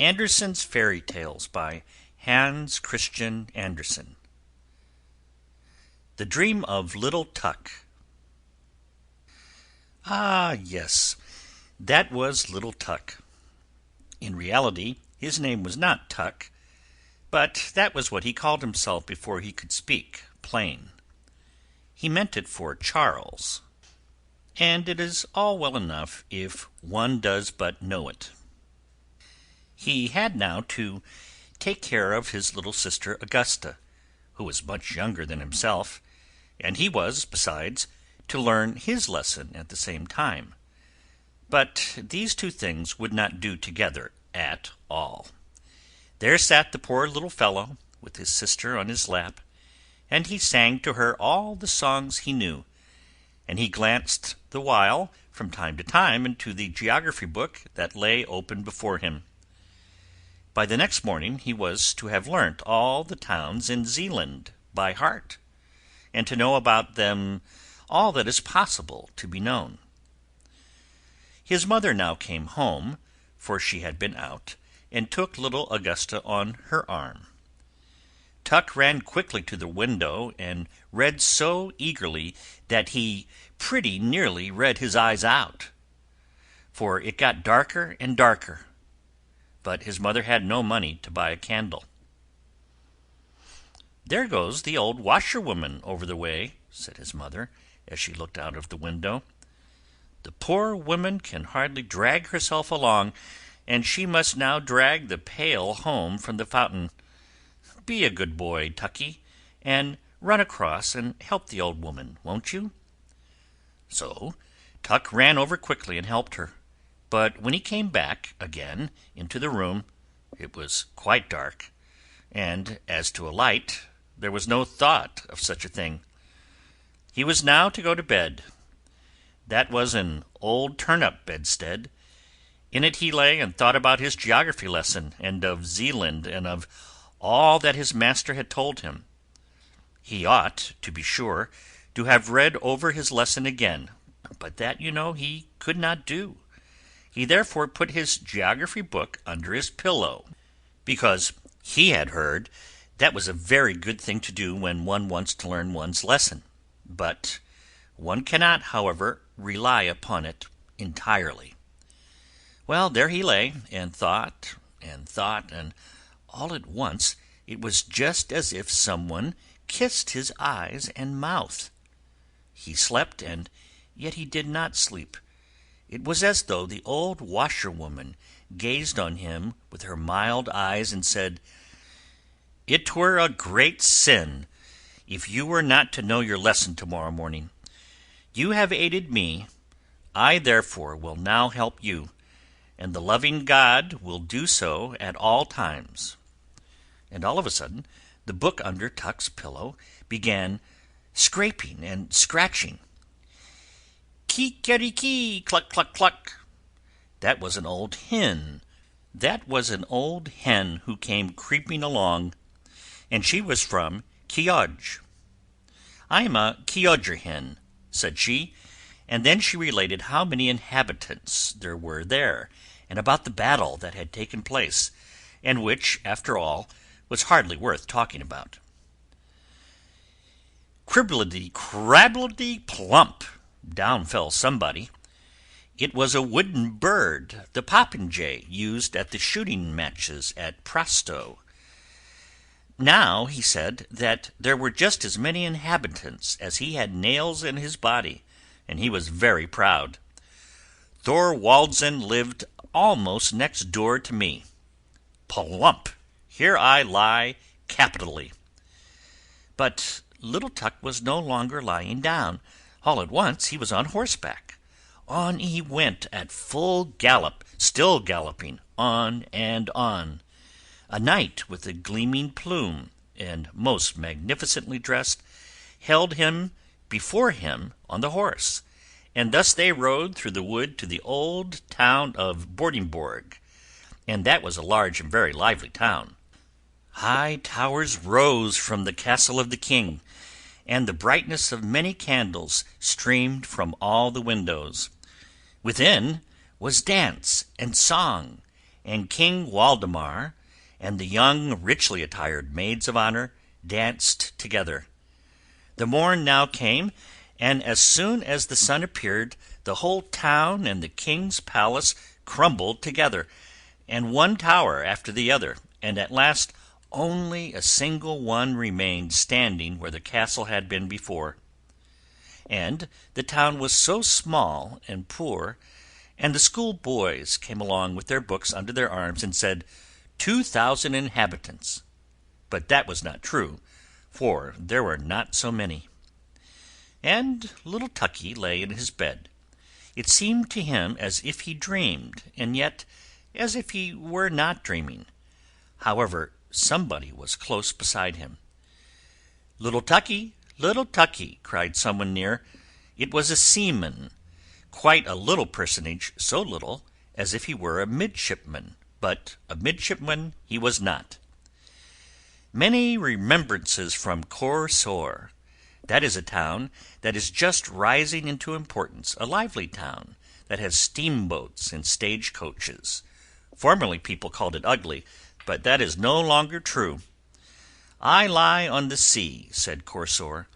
Andersen's Fairy Tales by Hans Christian Andersen. The Dream of Little Tuk. Ah, yes, that was Little Tuk. In reality, his name was not Tuk, but that was what he called himself before he could speak plain. He meant it for Charles, and it is all well enough if one does but know it. He had now to take care of his little sister Augusta, who was much younger than himself, and he was, besides, to learn his lesson at the same time. But these two things would not do together at all. There sat the poor little fellow, with his sister on his lap, and he sang to her all the songs he knew, and he glanced the while from time to time into the geography book that lay open before him. By the next morning he was to have learnt all the towns in Zealand by heart, and to know about them all that is possible to be known. His mother now came home, for she had been out, and took little Augusta on her arm. Tuk ran quickly to the window and read so eagerly that he pretty nearly read his eyes out, for it got darker and darker. But his mother had no money to buy a candle. "There goes the old washerwoman over the way," said his mother, as she looked out of the window. "The poor woman can hardly drag herself along, and she must now drag the pail home from the fountain. Be a good boy, Tucky, and run across and help the old woman, won't you?" So Tuk ran over quickly and helped her. But when he came back again into the room, it was quite dark, and as to a light, there was no thought of such a thing. He was now to go to bed. That was an old turn-up bedstead. In it he lay and thought about his geography lesson, and of Zealand, and of all that his master had told him. He ought, to be sure, to have read over his lesson again, but that, you know, he could not do. He therefore put his geography book under his pillow, because he had heard that was a very good thing to do when one wants to learn one's lesson. But one cannot, however, rely upon it entirely. Well, there he lay, and thought, and all at once it was just as if someone kissed his eyes and mouth. He slept, and yet he did not sleep. It was as though the old washerwoman gazed on him with her mild eyes and said, "It were a great sin if you were not to know your lesson tomorrow morning. You have aided me, I therefore will now help you, and the loving God will do so at all times." And all of a sudden the book under Tuk's pillow began scraping and scratching. "Kee-keri-kee, cluck-cluck-cluck." That was an old hen. That was an old hen who came creeping along, and she was from Chioggia. "I am a Chioggia hen," said she, and then she related how many inhabitants there were there, and about the battle that had taken place, and which, after all, was hardly worth talking about. Cribbledy-crabbledy-plump! Down fell somebody. It was a wooden bird, the popinjay used at the shooting matches at Prastoe. Now he said that there were just as many inhabitants as he had nails in his body, and he was very proud. Thorwaldsen lived almost next door to me. Plump! Here I lie capitally. But little Tuk was no longer lying down. All at once he was on horseback. On he went at full gallop, still galloping, on and on. A knight with a gleaming plume, and most magnificently dressed, held him before him on the horse, and thus they rode through the wood to the old town of Bordingborg, and that was a large and very lively town. High towers rose from the castle of the king, and the brightness of many candles streamed from all the windows. Within was dance and song, and King Waldemar and the young, richly attired maids of honor danced together. The morn now came, and as soon as the sun appeared, the whole town and the king's palace crumbled together, and one tower after the other, and at last only a single one remained standing where the castle had been before. And the town was so small and poor, and the school boys came along with their books under their arms and said, 2,000 inhabitants. But that was not true, for there were not so many. And little Tucky lay in his bed. It seemed to him as if he dreamed, and yet as if he were not dreaming. However, somebody was close beside him. "Little Tucky, little Tucky!" cried someone near. It was a seaman, quite a little personage, so little as if he were a midshipman, but a midshipman he was not. Many remembrances from Corsor. That is a town that is just rising into importance, a lively town that has steamboats and stage-coaches. Formerly people called it ugly, but that is no longer true. "I lie on the sea," said Corsor.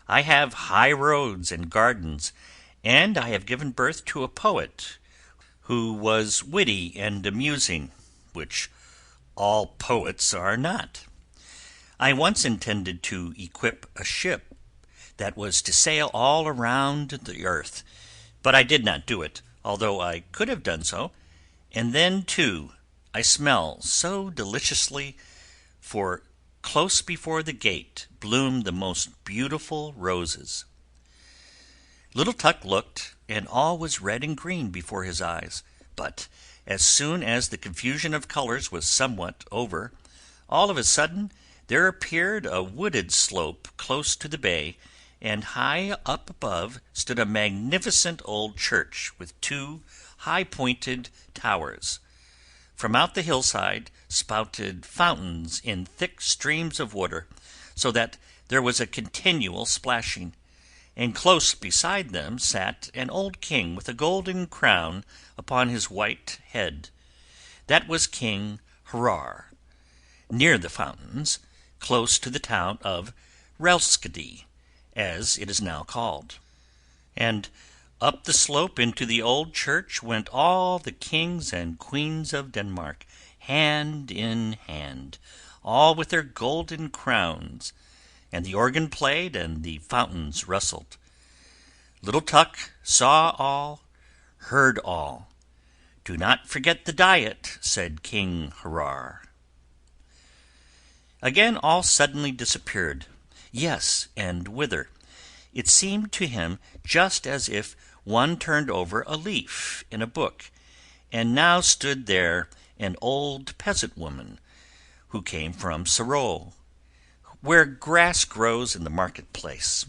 "I have high roads and gardens, and I have given birth to a poet who was witty and amusing, which all poets are not. I once intended to equip a ship that was to sail all around the earth, but I did not do it, although I could have done so. And then, too, I smell so deliciously, for close before the gate bloom the most beautiful roses." Little Tuck looked, and all was red and green before his eyes. But as soon as the confusion of colors was somewhat over, all of a sudden there appeared a wooded slope close to the bay, and high up above stood a magnificent old church with two high-pointed towers. From out the hillside spouted fountains in thick streams of water, so that there was a continual splashing, and close beside them sat an old king with a golden crown upon his white head. That was King Hroar. Near the fountains, close to the town of Relskede, as it is now called. And up the slope into the old church went all the kings and queens of Denmark, hand in hand, all with their golden crowns, and the organ played and the fountains rustled. Little Tuck saw all, heard all. "Do not forget the diet," said King Hroar. Again all suddenly disappeared. Yes, and whither? It seemed to him just as if one turned over a leaf in a book, and now stood there an old peasant woman, who came from Sarol, where grass grows in the market-place.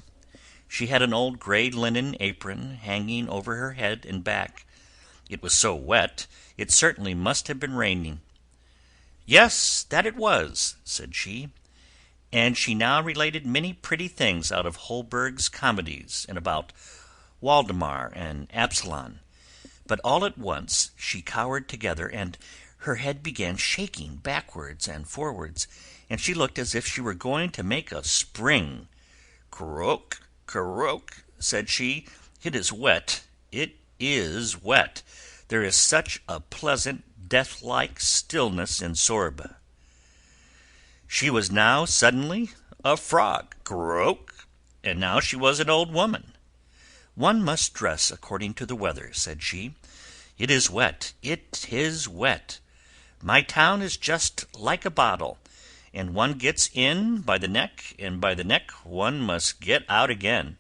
She had an old gray linen apron hanging over her head and back. It was so wet, it certainly must have been raining. "Yes, that it was," said she. And she now related many pretty things out of Holberg's comedies, and about Waldemar and Absalon. But all at once she cowered together, and her head began shaking backwards and forwards, and she looked as if she were going to make a spring. "Croak, croak," said she. "It is wet, it is wet. There is such a pleasant death-like stillness in Sorbe." She was now suddenly a frog, croak, and now she was an old woman. "One must dress according to the weather," said she. "It is wet, it is wet. My town is just like a bottle, and one gets in by the neck, and by the neck one must get out again.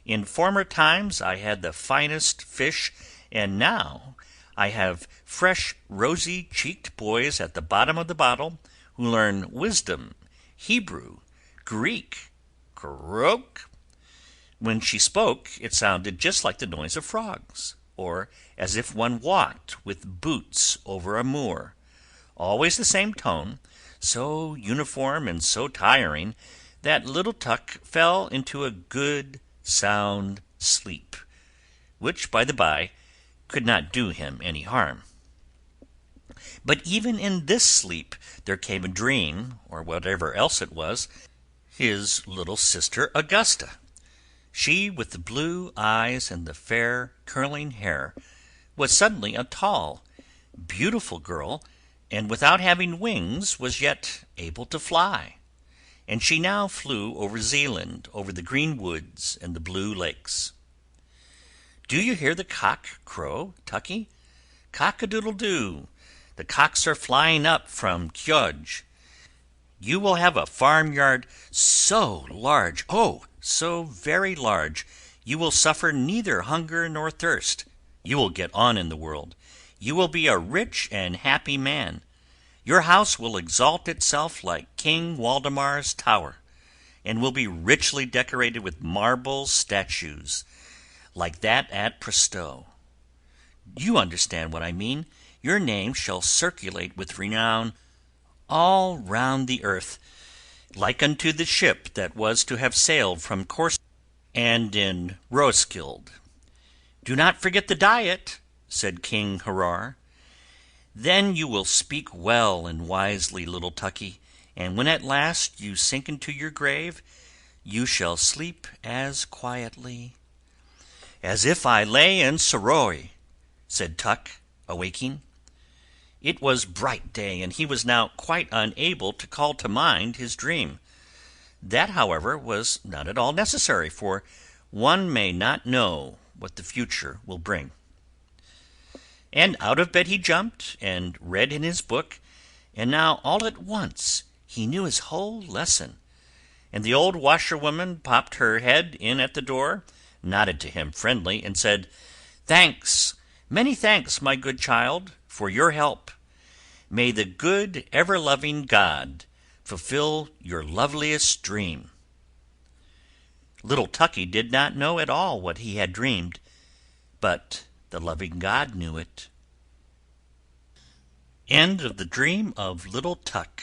In former times I had the finest fish, and now I have fresh rosy-cheeked boys at the bottom of the bottle, who learn wisdom, Hebrew, Greek, croak." When she spoke it sounded just like the noise of frogs, or as if one walked with boots over a moor. Always the same tone, so uniform and so tiring that little Tuck fell into a good sound sleep, which, by the by, could not do him any harm. But even in this sleep there came a dream, or whatever else it was, his little sister Augusta. She with the blue eyes and the fair curling hair was suddenly a tall, beautiful girl, and without having wings was yet able to fly. And she now flew over Zealand, over the green woods and the blue lakes. "Do you hear the cock crow, Tucky? Cock-a-doodle-doo! The cocks are flying up from Kjöge. You will have a farmyard so large, oh, so very large, you will suffer neither hunger nor thirst. You will get on in the world. You will be a rich and happy man. Your house will exalt itself like King Waldemar's tower, and will be richly decorated with marble statues, like that at Presto. You understand what I mean. Your name shall circulate with renown all round the earth, like unto the ship that was to have sailed from Corsica and in Roeskilde. Do not forget the diet," said King Hroar. "Then you will speak well and wisely, little Tucky, and when at last you sink into your grave, you shall sleep as quietly—" "As if I lay in Soroy," said Tuck, awaking. It was bright day, and he was now quite unable to call to mind his dream. That, however, was not at all necessary, for one may not know what the future will bring. And out of bed he jumped, and read in his book, and now all at once he knew his whole lesson. And the old washerwoman popped her head in at the door, nodded to him friendly, and said, "Thanks, many thanks, my good child, for your help. May the good ever-loving God fulfill your loveliest dream." Little Tucky did not know at all what he had dreamed, but the loving God knew it. End of the Dream of Little Tuk.